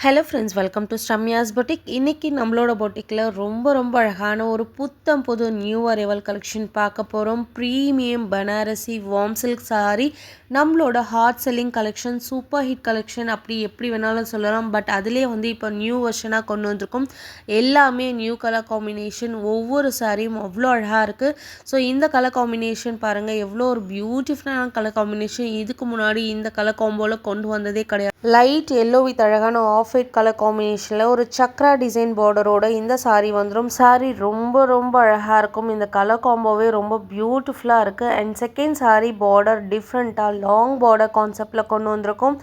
Hello friends, welcome to Sramya's boutique. இன்றைக்கி நம்மளோட பொட்டிக்கில் ரொம்ப அழகான ஒரு புத்தம் புது நியூ அரைவல் கலெக்ஷன் பார்க்க போகிறோம். Premium Banarasi warm silk sari நம்மளோட hot selling collection, super hit collection, அப்படி எப்படி வேணாலும் சொல்லலாம். பட் அதிலே இப்போ நியூ வெர்ஷனாக கொண்டு வந்திருக்கும். எல்லாமே நியூ கலர் காம்பினேஷன், ஒவ்வொரு சாரியும் அவ்வளோ அழகாக இருக்குது. ஸோ இந்த கலர் காம்பினேஷன் பாருங்கள், எவ்வளோ ஒரு பியூட்டிஃபுல்லான கலர் காம்பினேஷன். இதுக்கு முன்னாடி இந்த கலர் காம்போவில் கொண்டு வந்ததே கிடையாது. லைட் எல்லோ வித் அழகான ஆஃப் ஒயிட் கலர் காம்பினேஷனில் ஒரு சக்ரா டிசைன் பார்டரோட இந்த சாரீ வந்துடும். சாரீ ரொம்ப அழகாக இருக்கும். இந்த கலர் காம்போவே ரொம்ப பியூட்டிஃபுல்லாக இருக்குது. அண்ட் செகண்ட் சாரீ பார்டர் டிஃப்ரெண்ட்டாக லாங் பார்டர் கான்செப்டில் கொண்டு வந்திருக்கும்.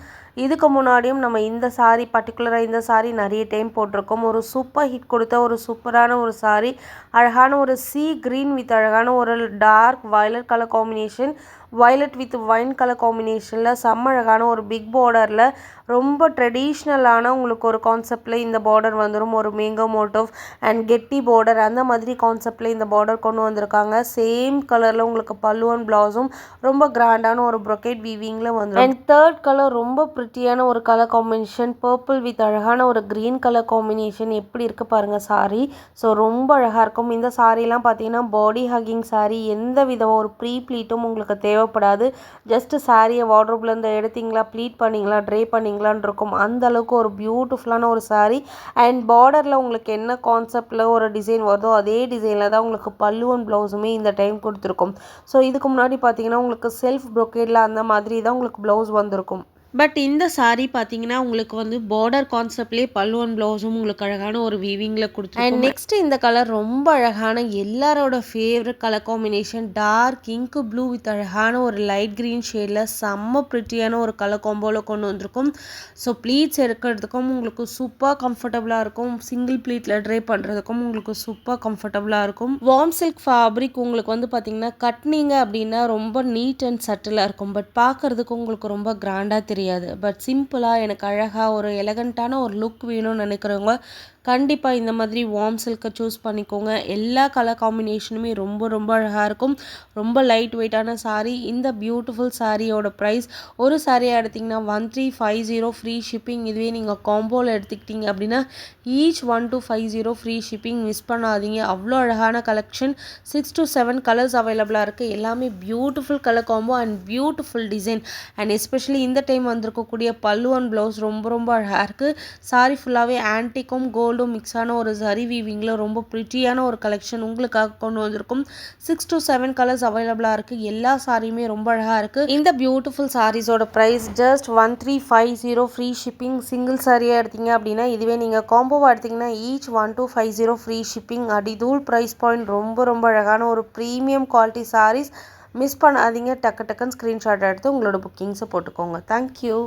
இதுக்கு முன்னாடியும் நம்ம இந்த சாரீ பர்டிகுலராக இந்த சாரீ நிறைய டைம் போட்டிருக்கோம். ஒரு சூப்பர் ஹிட் கொடுத்த ஒரு சூப்பரான ஒரு சாரீ, அழகான ஒரு சீ க்ரீன் வித் அழகான ஒரு dark violet colour combination, violet with wine colour காம்பினேஷனில் செம்ம அழகான ஒரு பிக் பார்டரில் ரொம்ப ட்ரெடிஷ்னலான உங்களுக்கு ஒரு கான்செப்டில் இந்த பார்டர் வந்துடும். ஒரு மேங்கோ மோட்டிவ் அண்ட் கெட்டி பார்டர் அந்த மாதிரி கான்செப்டில் இந்த பார்டர் கொண்டு வந்திருக்காங்க. சேம் கலரில் உங்களுக்கு பல்லு அண்ட் ப்ளவுஸும் ரொம்ப கிராண்டான ஒரு ப்ரொக்கேட் வீவிங்கில் வந்துடும். அண்ட் தேர்ட் கலர் ரொம்ப ப்ரிட்டியான ஒரு கலர் காம்பினேஷன், பர்பிள் வித் அழகான ஒரு க்ரீன் கலர் காம்பினேஷன். எப்படி இருக்குது பாருங்கள் சாரீ. ஸோ ரொம்ப அழகாக இருக்கும். இந்த சாரீலாம் பார்த்தீங்கன்னா பாடி ஹக்கிங் சாரீ, எந்த வித ஒரு ப்ரீ ப்ளீட்டும் உங்களுக்கு தேவைப்படாது. ஜஸ்ட்டு சாரியை வார்ட்ரோப்லேருந்து எடுத்தீங்களா, ப்ளீட் பண்ணிங்களா, ட்ரே பண்ணிங்களான் இருக்கும். அந்த அளவுக்கு ஒரு பியூட்டிஃபுல்லான ஒரு சாரீ. அண்ட் பார்டரில் உங்களுக்கு என்ன கான்செப்டில் ஒரு டிசைன் வருதோ அதே டிசைனில் தான் உங்களுக்கு பல்லு அண்ட் ப்ளவுஸுமே இந்த டைம் கொடுத்துருக்கும். ஸோ இதுக்கு முன்னாடி பார்த்தீங்கன்னா உங்களுக்கு செல்ஃப் ப்ரொக்கேடில் அந்த மாதிரி தான் உங்களுக்கு ப்ளவுஸ் வந்திருக்கும். பட் இந்த சாரீ பார்த்தீங்கன்னா உங்களுக்கு பார்டர் கான்செப்ட்லேயே பல்லு அண்ட் ப்ளவுஸும் உங்களுக்கு அழகான ஒரு வீவிங்கில் கொடுத்துருக்கோம். அண்ட் நெக்ஸ்ட் இந்த கலர் ரொம்ப அழகான எல்லாரோட ஃபேவரட் கலர் காம்பினேஷன், டார்க் இங்கு ப்ளூ வித் அழகான ஒரு லைட் க்ரீன் ஷேடில் செம்ம ப்ரிட்டியான ஒரு கலர் காம்போவில் கொண்டு வந்திருக்கும். ஸோ ப்ளீட்ஸ் எடுக்கிறதுக்கும் உங்களுக்கு சூப்பர் கம்ஃபர்டபுளாக இருக்கும். சிங்கிள் ப்ளீட்டில் ட்ரை பண்ணுறதுக்கும் உங்களுக்கு சூப்பர் கம்ஃபர்டபுளாக இருக்கும். வார்ம் சில்க் ஃபேப்ரிக் உங்களுக்கு பார்த்தீங்கன்னா கட்டினீங்க அப்படின்னா ரொம்ப நீட் அண்ட் சட்டிலாக இருக்கும். பட் பார்க்குறதுக்கு உங்களுக்கு ரொம்ப கிராண்டாக தெரியாது. பட் சிம்பிளாக எனக்கு அழகாக ஒரு எலகண்ட்டான ஒரு லுக் வேணும்னு நினைக்கிறவங்க கண்டிப்பாக இந்த மாதிரி வார்ம் சில்கை சூஸ் பண்ணிக்கோங்க. எல்லா கலர் காம்பினேஷனுமே ரொம்ப அழகாக இருக்கும். ரொம்ப லைட் வெயிட்டான சாரீ. இந்த பியூட்டிஃபுல் சாரியோட ப்ரைஸ், ஒரு சாரியாக எடுத்திங்கன்னா 1350 ஃப்ரீ ஷிப்பிங். இதுவே நீங்கள் காம்போவில் எடுத்துக்கிட்டீங்க அப்படின்னா ஈச் 1250 ஃப்ரீ ஷிப்பிங். மிஸ் பண்ணாதீங்க. அவ்வளோ அழகான கலெக்ஷன். 6 to 7 கலர்ஸ் அவைலபிளாக இருக்குது. எல்லாமே beautiful colour combo and beautiful design. And especially இந்த டைம் வந்திருக்கக்கூடிய பல்லு அண்ட் ப்ளவுஸ் ரொம்ப அழகாக இருக்குது. சாரி ஃபுல்லாகவே ஆன்டிக்கும் கோல்டும் மிக்ஸான ஒரு சரி வீவிங்கில் ரொம்ப ப்ரிட்டியான ஒரு கலெக்ஷன் உங்களுக்காக கொண்டு வந்திருக்கும். 6 to 7 கலர்ஸ் அவைலபிளாக இருக்குது. எல்லா சாரியுமே ரொம்ப அழகாக இருக்குது. இந்த பியூட்டிஃபுல் சாரீஸோட price just 1350 free shipping. Single சாரியாக எடுத்தீங்க அப்படின்னா, இதுவே நீங்கள் காம்போவாக எடுத்திங்கன்னா ஈச் 1250 ஃப்ரீ ஷிப்பிங். அடிதூள் ப்ரைஸ் பாயிண்ட். ரொம்ப அழகான ஒரு ப்ரீமியம் குவாலிட்டி சாரீஸ். மிஸ் பண்ணாதீங்க. டக்குன்னு ஸ்க்ரீன்ஷாட் எடுத்து உங்களோட புக்கிங்ஸை போட்டுக்கோங்க. தேங்க்யூ.